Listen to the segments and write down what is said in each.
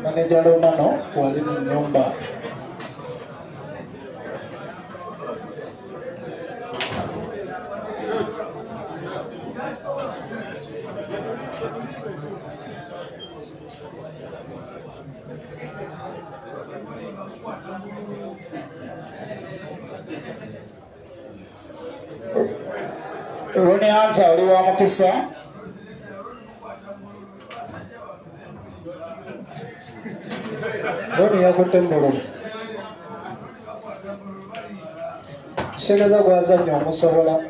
Manager Romano wali mu nyumba. Roni Anta oli wa mukisa. Roni yakutte mbululu. Segeza gwazannya omusobola.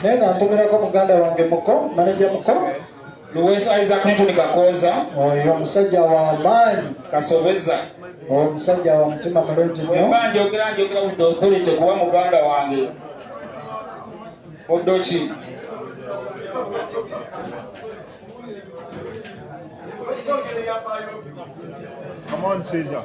Naye nga ntumirako muganda wange muko, manager muko. Louis Isaac Newton Kakoza. Oyo omusajja wa maanyi kasobeza. Omusajja wa mutima mulungi nnyo. Bwemba njogera with authority kuba muganda wange. Odochi. Come on, Caesar.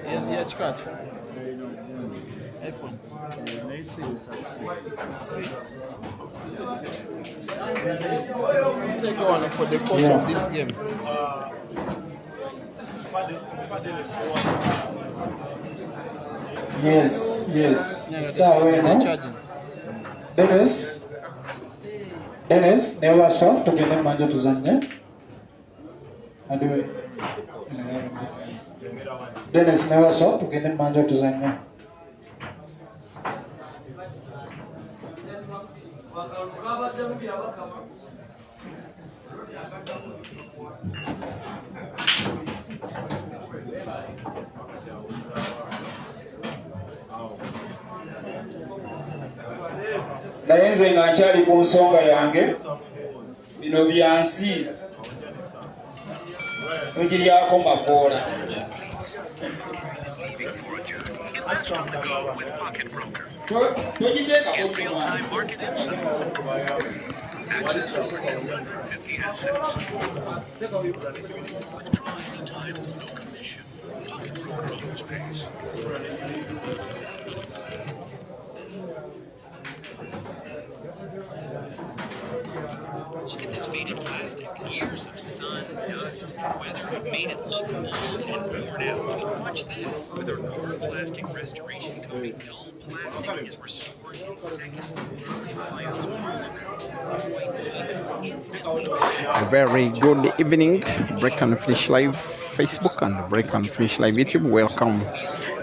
Yeah, scratch. iPhone. See. Take one for the course of this game. Yes, yes. So, Dennis, never shot to get him manja to Zanya. Dennis never shot to get him manja to Zanya. Naye nze nga nkyali ku nsonga yange bino byansi tugiryako makoola. Togiteekako Look at this faded plastic. Years of sun, dust, and weather have made it look old and worn out. But watch this. With our Car Plastic Restoration Coating, dull plastic is restored in seconds. Simply apply a small white oil instantly. A very good evening, Break and Finish Live Facebook and Break and Finish Live YouTube. Welcome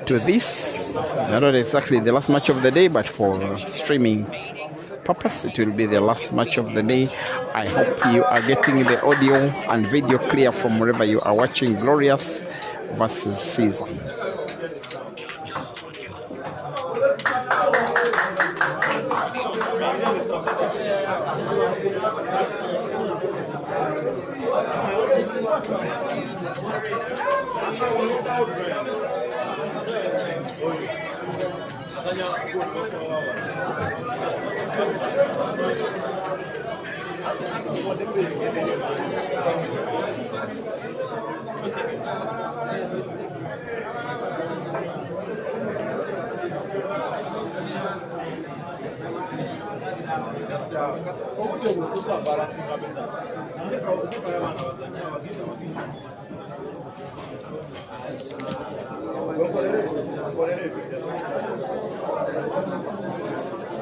to this. Not exactly the last match of the day, but for streaming purpose, it will be the last match of the day. I hope you are getting the audio and video clear from wherever you are watching Glorious versus Caesar.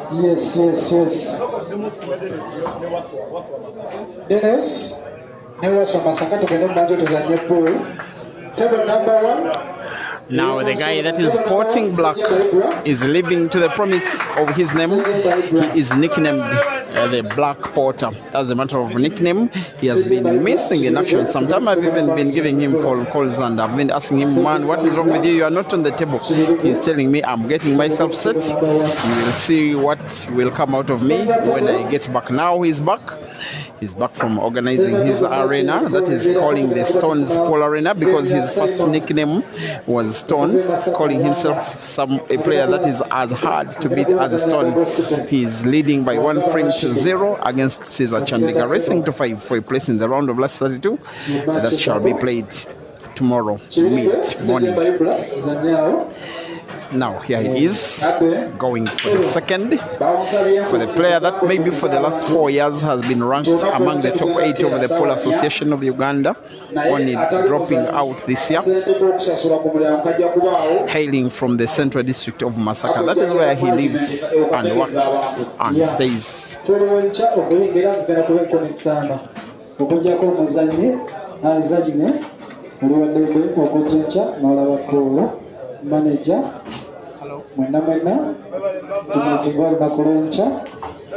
Yes. Dennis, never saw Masaka to get manja to Zanya pool. Table number 1. Now the guy that is sporting black is living to the promise of his name. He is nicknamed the Black Porter. As a matter of nickname, he has been missing in action. Sometimes I've even been giving him phone calls and I've been asking him, man, what is wrong with you? You are not on the table. He's telling me I'm getting myself set. You will see what will come out of me when I get back. Now he's back. He's back from organizing his arena that is calling the Stones Pool Arena, because his first nickname was Stone, calling himself a player that is as hard to beat as a Stone. He's leading by 1-0 against Caesar Chandigarh, racing to 5 for a place in the round of last 32 that shall be played tomorrow mid-morning. Now here he is, going for the second, for the player that maybe for the last 4 years has been ranked among the top 8 of the Pole Association of Uganda, only dropping out this year, hailing from the Central District of Masaka. That is where he lives and works and stays. Manager, mwena tumetingwa bakulencha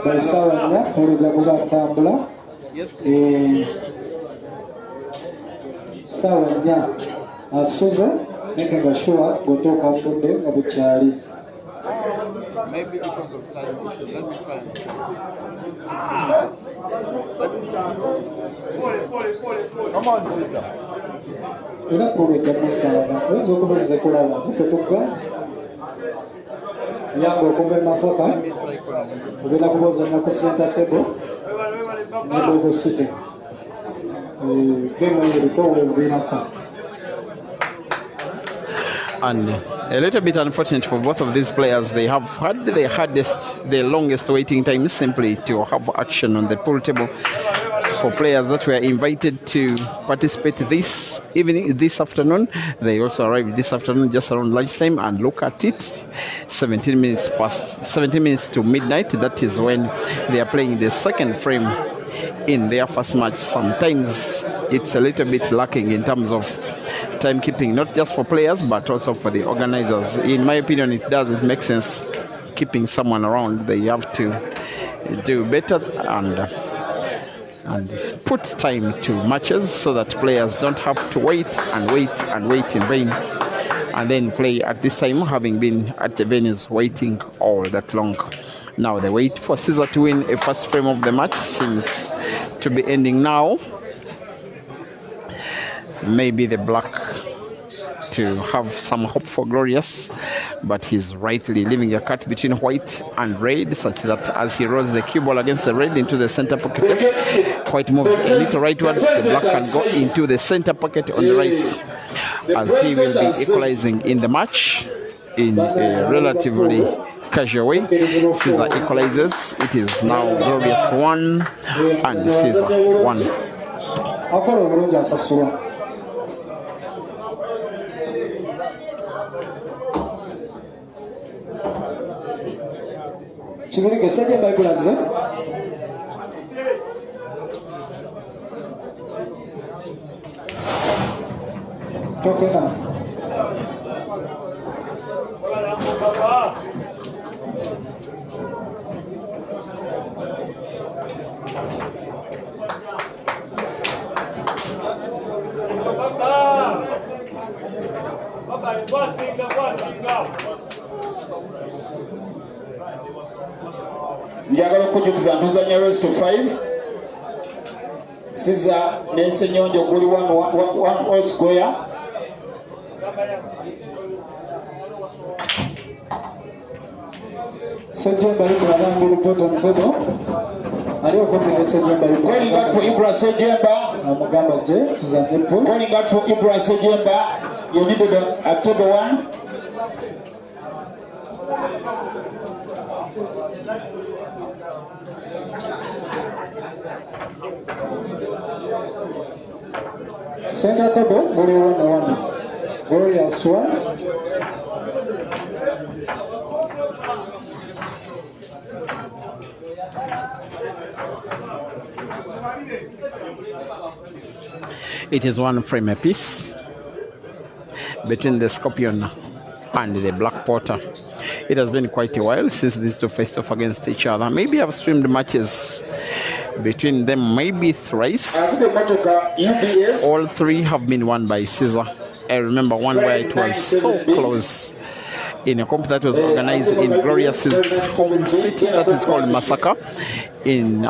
basawanya kuruga kubatambula sawanya asuza making sure gotoka mbude ngabuchali. Maybe because of time issue. Let me try. Come on, Caesar. Ina kuruga musana wenzo kubuze kulala ifetuka yango kumbe masaka ubina kuboza na kusenta table nebo sitting kema yiko ubinaka. And a little bit unfortunate for both of these players. They have had the longest waiting time simply to have action on the pool table. For players that were invited to participate this afternoon, they also arrived this afternoon just around lunchtime, and look at it, 17 minutes to midnight. That is when they are playing the second frame in their first match. Sometimes it's a little bit lacking in terms of timekeeping, not just for players but also for the organizers. In my opinion, it doesn't make sense keeping someone around. They have to do better and put time to matches so that players don't have to wait in vain, and then play at this time having been at the venues waiting all that long. Now they wait for Caesar to win a first frame of the match. Seems to be ending now. Maybe the Black to have some hope for Glorious, but he's rightly leaving a cut between white and red, such that as he rolls the cue ball against the red into the center pocket, white moves a little rightwards, the Black can go into the center pocket on the right, as he will be equalizing in the match in a relatively casual way. Caesar equalizes. It is now Glorious 1 and Caesar 1. Chibirike seje baibulaze tokena njagala okujukiza ntuzanya rest to 5 Caesar n'ensenyonjo guli one all square. Sejemba yuko alangu ripota mtoto aliyo kompile Sejemba yuko calling out for Ibra Sejemba amugamba je tuzanye pool calling out for Ibra Sejemba. You needed a table 1. Center table guli 1-1 Glorious 1 It is one frame apiece between the Scorpion and the Black Porter. It has been quite a while since these two faced off against each other. Maybe I've streamed matches between them, maybe thrice. All three have been won by Caesar. I remember one where it was so close in a comp that was organized in Glorious's home city, that is called Masaka,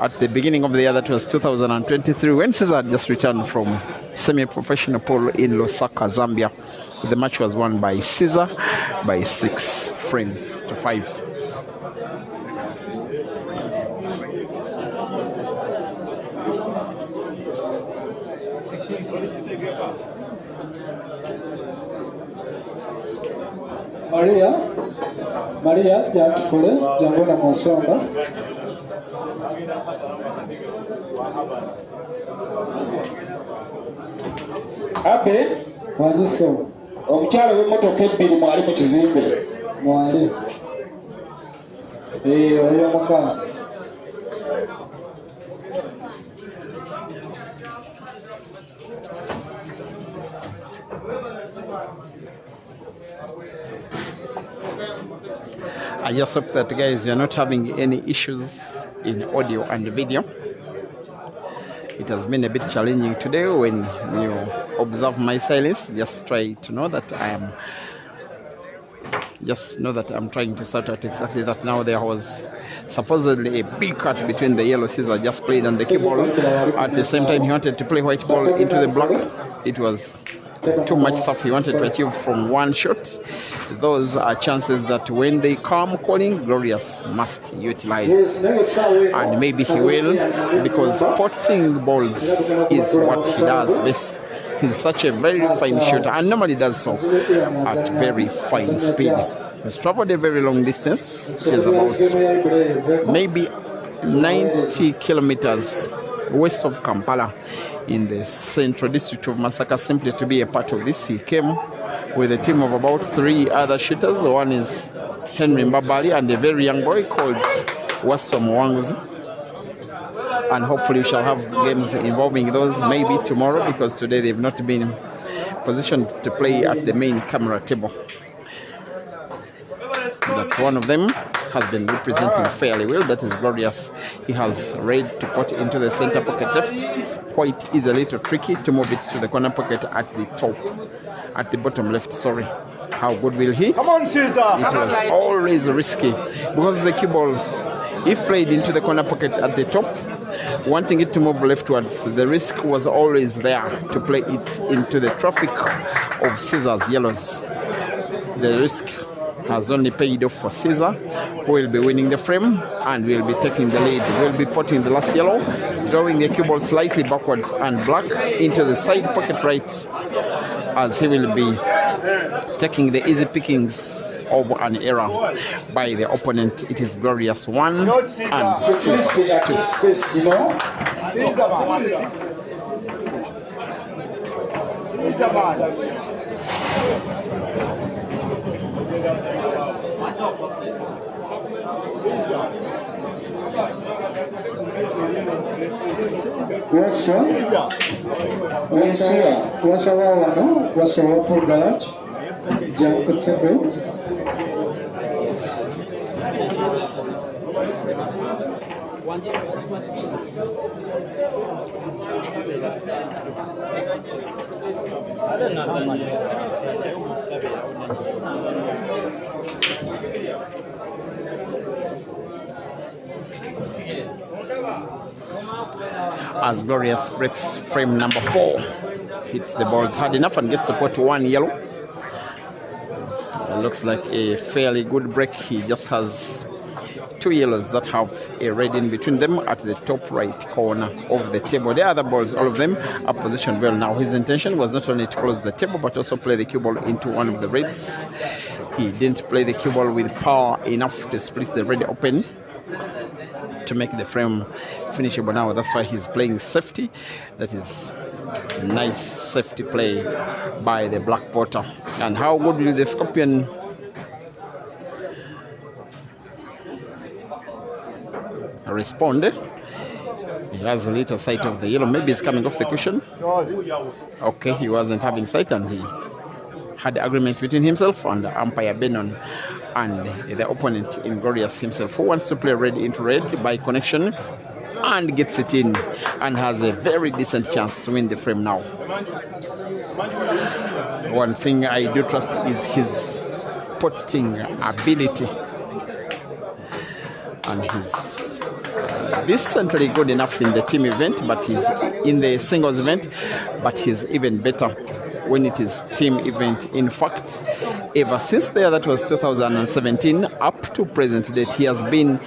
at the beginning of the year, that was 2023, when Caesar had just returned from semi-professional pool in Lusaka, Zambia. The match was won by Caesar by 6 frames to 5. Maria, Jakule, Jangona Monsonga. Abe, Wandiso. omukyala w'emmotoka ebbiri mwali mu kizimbe. Mwali. Oyo muka. I just hope that, guys, you're not having any issues in audio and video. It has been a bit challenging today. When you observe my silence, just try to know that I'm trying to sort out exactly that. Now there was supposedly a big cut between the yellow Caesar just played and the cue ball. At the same time, he wanted to play white ball into the black. It was too much stuff he wanted to achieve from one shot. Those are chances that when they come calling, Glorious must utilize. And maybe he will, because spotting balls is what he does best. He's such a very fine shooter and normally does so at very fine speed. He's traveled a very long distance, which is about maybe 90 kilometers west of Kampala in the central district of Masaka, simply to be a part of this. He came with a team of about 3 other shooters. One is Henry Mbabali and a very young boy called Wasom Wanguzi. And hopefully we shall have games involving those maybe tomorrow, because today they've not been positioned to play at the main camera table. That one of them has been representing fairly well, that is Glorious. He has red to put into the center pocket left. White is a little tricky to move it to the corner pocket at the bottom left, sorry. How good will he? Come on, Caesar! It was always risky, because the cue ball, if played into the corner pocket at the top, wanting it to move leftwards, the risk was always there to play it into the traffic of Caesar's yellows. The risk has only paid off for Caesar, who will be winning the frame and will be taking the lead. Will be putting the last yellow, drawing the cue ball slightly backwards and black into the side pocket right, as he will be taking the easy pickings of an error by the opponent. It is Glorious 1 and Caesar 2. Wasa wano, wasa wapo garage, jam kutsebe. As Glorious breaks frame number 4, hits the balls hard enough and gets to put 1 yellow. It looks like a fairly good break. He just has 2 yellows that have a red in between them at the top right corner of the table. The other balls, all of them, are positioned well. Now his intention was not only to close the table but also play the cue ball into one of the reds. He didn't play the cue ball with power enough to split the red open to make the frame finishable. Now that's why he's playing safety. That is nice safety play by the Black Porter. And how good will the Scorpion respond? He has a little sight of the yellow. Maybe it's coming off the cushion. Okay, he wasn't having sight and he had agreement between himself and umpire Benon and the opponent in Glorious himself, who wants to play red into red by connection and gets it in and has a very decent chance to win the frame now. One thing I do trust is his putting ability, and he's decently good enough in the team event, but he's in the singles event, but he's even better when it is team event. In fact, ever since there, that was 2017, up to present date, he has been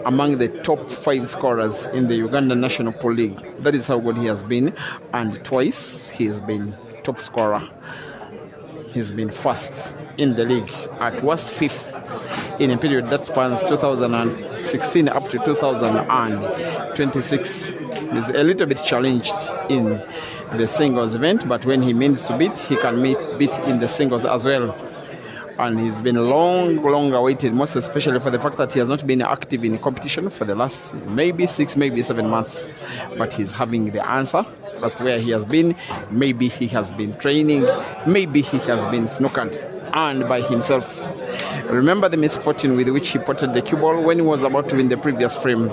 among the top 5 scorers in the Uganda National Pool League. That is how good he has been, and twice he has been top scorer. He's been first in the league, at worst 5th in a period that spans 2016 up to 2026. He's a little bit challenged in the singles event, but when he means to beat, he can beat in the singles as well. And he's been long awaited, most especially for the fact that he has not been active in competition for the last maybe 6, maybe 7 months. But he's having the answer. That's where he has been. Maybe he has been training. Maybe he has been snookered and by himself. Remember the misfortune with which he potted the cue ball when he was about to win the previous frame.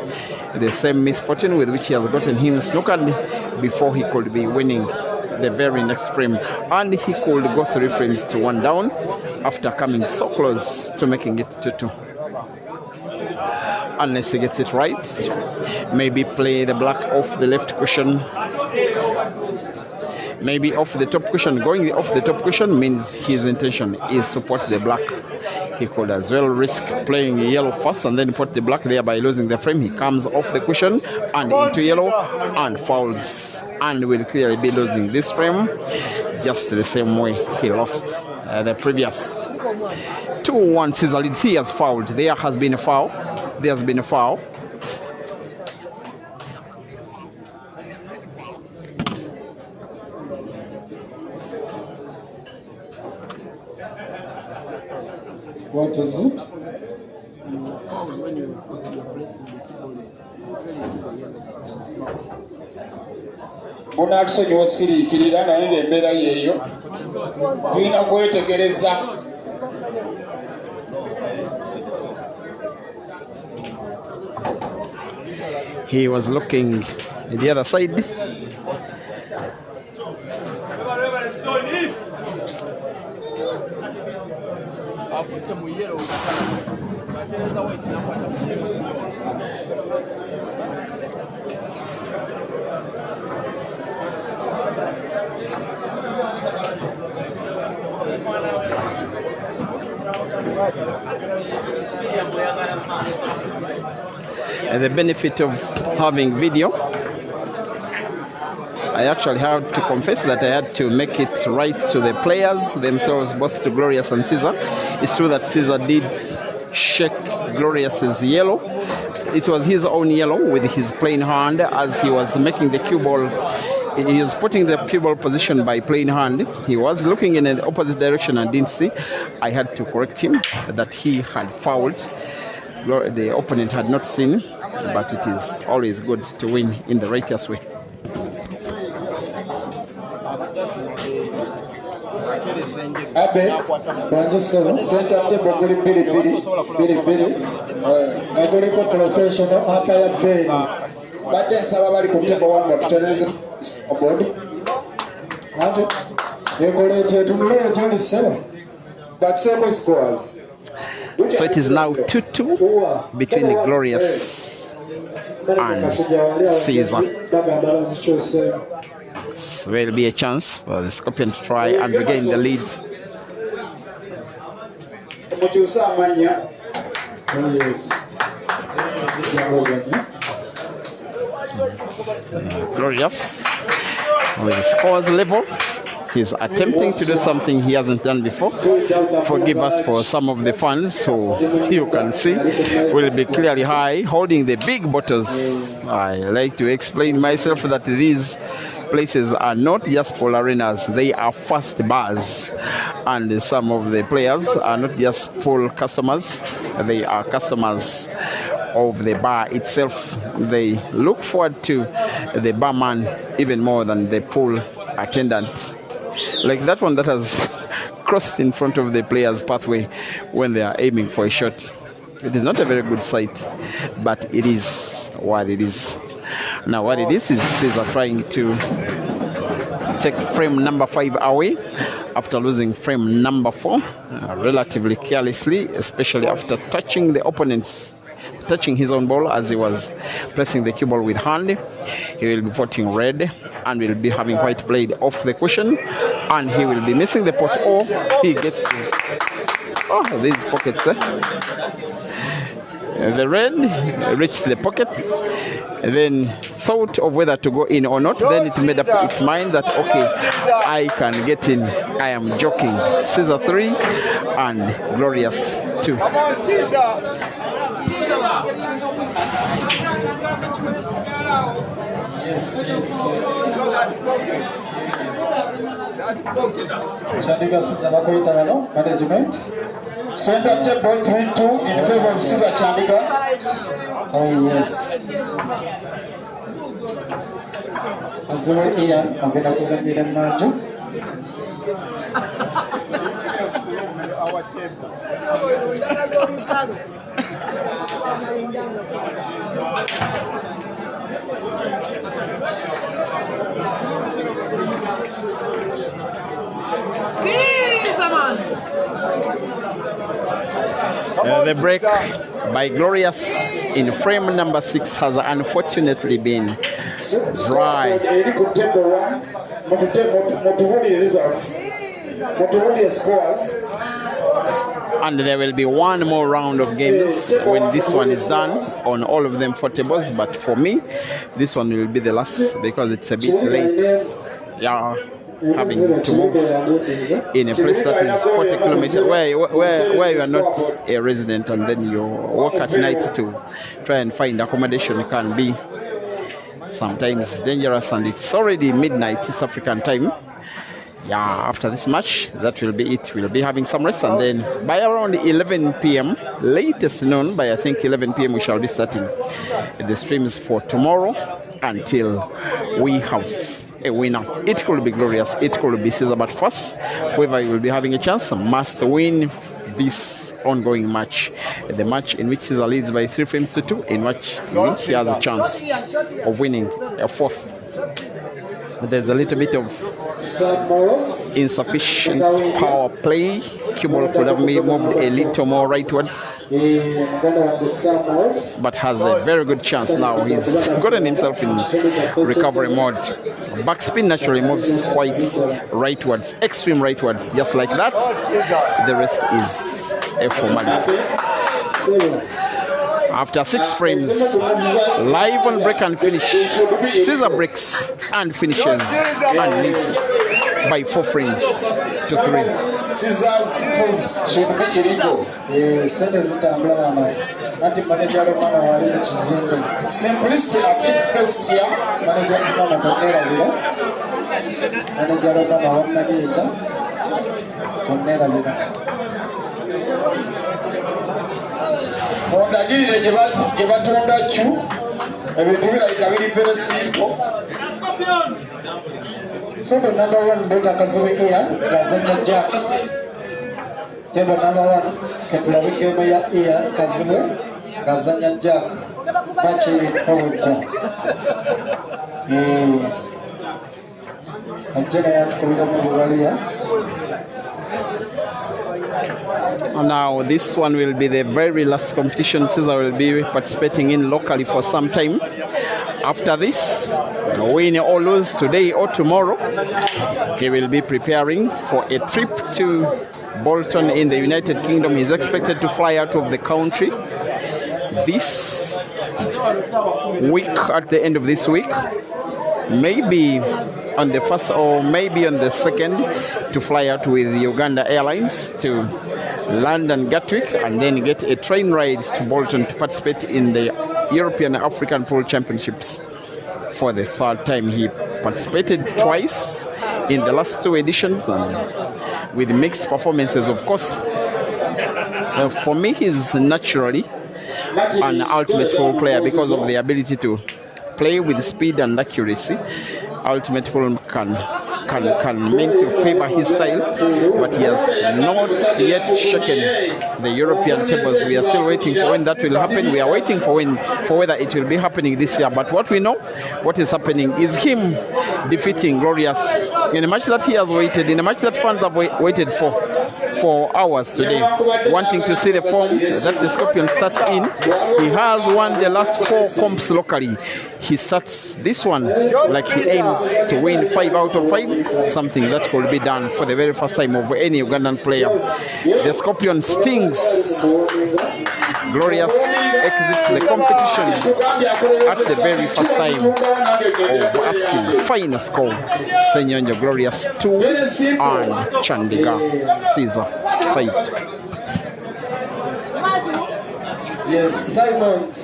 The same misfortune with which he has gotten him snookered before he could be winning the very next frame. And he could go 3 frames to 1 down after coming so close to making it 2-2. Unless he gets it right. Maybe play the black off the left cushion. Maybe off the top cushion. Going off the top cushion means his intention is to put the black. He could as well risk playing yellow first and then put the black there by losing the frame. He comes off the cushion and into yellow and fouls, and will clearly be losing this frame just the same way he lost the previous. 2-1 Caesar leads. He has fouled. There has been a foul. There has been a foul. What is it? Onatusonyiwa siriikirira naye ng'embeera yeeyo tulina kwetegereza. He was looking at the other side. And the benefit of having video, I actually have to confess that I had to make it right to the players themselves, both to Glorious and Caesar. It's true that Caesar did shake Glorious's yellow. It was his own yellow with his plain hand as he was making the cue ball. He was putting the cue ball position by plain hand. He was looking in the opposite direction and didn't see. I had to correct him that he had fouled. The opponent had not seen, but it is always good to win in the righteous way. Abe, Banjisolo, Center Table Guri Biri Nagoliko Professional Umpire Ben. Badde nsaba bali ku table wano tutereze obodi. Ate, ekolete tumule Johnny Selo. But several scores. So it is now 2-2 between the Glorious and Caesar. So there will be a chance for the Scorpion to try and regain the lead. Glorious with the scores level. He's attempting to do something he hasn't done before. Forgive us for some of the fans who you can see will be clearly high, holding the big bottles. I like to explain myself that these places are not just pool arenas, they are fast bars. And some of the players are not just pool customers, they are customers of the bar itself. They look forward to the barman even more than the pool attendant. Like that one that has crossed in front of the player's pathway when they are aiming for a shot. It is not a very good sight, but it is what it is. Now what it is Caesar trying to take frame number 5 away after losing frame number 4 relatively carelessly, especially after touching his own ball as he was pressing the cue ball with hand. He will be potting red and will be having white played off the cushion, and he will be missing the pot, or he gets these pockets. The red reached the pocket, then thought of whether to go in or not. Then it made up its mind that, okay, I can get in. I am joking. Caesar 3 and Glorious 2. Come on, Caesar. Yes. Chandika Caesar bakoyita bano management. Center table 3-2 in favor of Caesar Chandika. Oh yes. Azure Ian agenda kuzannyira Nanju. The break by Glorious in frame number 6 has unfortunately been dry. And there will be one more round of games when this one is done on all of them 4 tables, but for me this one will be the last because it's a bit late. Yeah, having to move in a place that is 40 kilometers where you are not a resident, and then you walk at night to try and find accommodation can be sometimes dangerous, and it's already midnight East African time. Yeah, after this match, that will be it. We'll be having some rest, and then by around 11 p.m, latest noon, by I think 11 p.m, we shall be starting the streams for tomorrow until we have a winner. It could be Glorious, it could be Caesar, but first, whoever will be having a chance must win this ongoing match. The match in which Caesar leads by 3 frames to 2, in which he has a chance of winning a 4th. There's a little bit of insufficient power play. Cue ball could have moved a little more rightwards, but has a very good chance now. He's gotten himself in recovery mode. Backspin naturally moves quite rightwards, extreme rightwards, just like that. The rest is a formality. After 6 frames, live on break and finish, Caesar breaks and finishes and leads by 4 frames to 3. Caesar's moves should be illegal. Simplicity at its best here. Ondagirire gye batunda Q ebintu birabika biri very simple. So the number 1 Beta Kazuwe Ian Gazanya Jack. Table number 1 Kepulawi game ya Ian Kazuwe Gazanya Jack. Bachi Koweko. Anjena ya tukubira mu Buwalia. Now this one will be the very last competition Caesar will be participating in locally for some time. After this, win or lose today or tomorrow, he will be preparing for a trip to Bolton in the United Kingdom. He's expected to fly out of the country this week, at the end of this week, maybe on the 1st or maybe on the 2nd, to fly out with Uganda Airlines to London Gatwick, and then get a train ride to Bolton to participate in the European African Pool Championships for the 3rd time. He participated twice in the last 2 editions, and with mixed performances, of course. For me, he's naturally an ultimate pool player because of the ability to play with speed and accuracy. Ultimate pool can can mean to favor his style, but he has not yet shaken the European tables. We are still waiting for when that will happen. We are waiting for whether it will be happening this year. But what we know, what is happening is him defeating Glorious in a match that he has waited, in a match that fans have waited for hours today, wanting to see the form that the Scorpion starts in. He has won the last 4 comps locally. He starts this one like he aims to win 5 out of 5, something that could be done for the very first time of any Ugandan player. The Scorpion stings. Glorious exits the competition at the very first time of asking final score. Senyonjo Glorious 2 and Chandiga Caesar 5. Yes, Simon.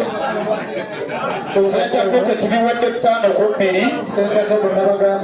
Sasa pocket biwete 5 ku 2. Senta tebo nabaga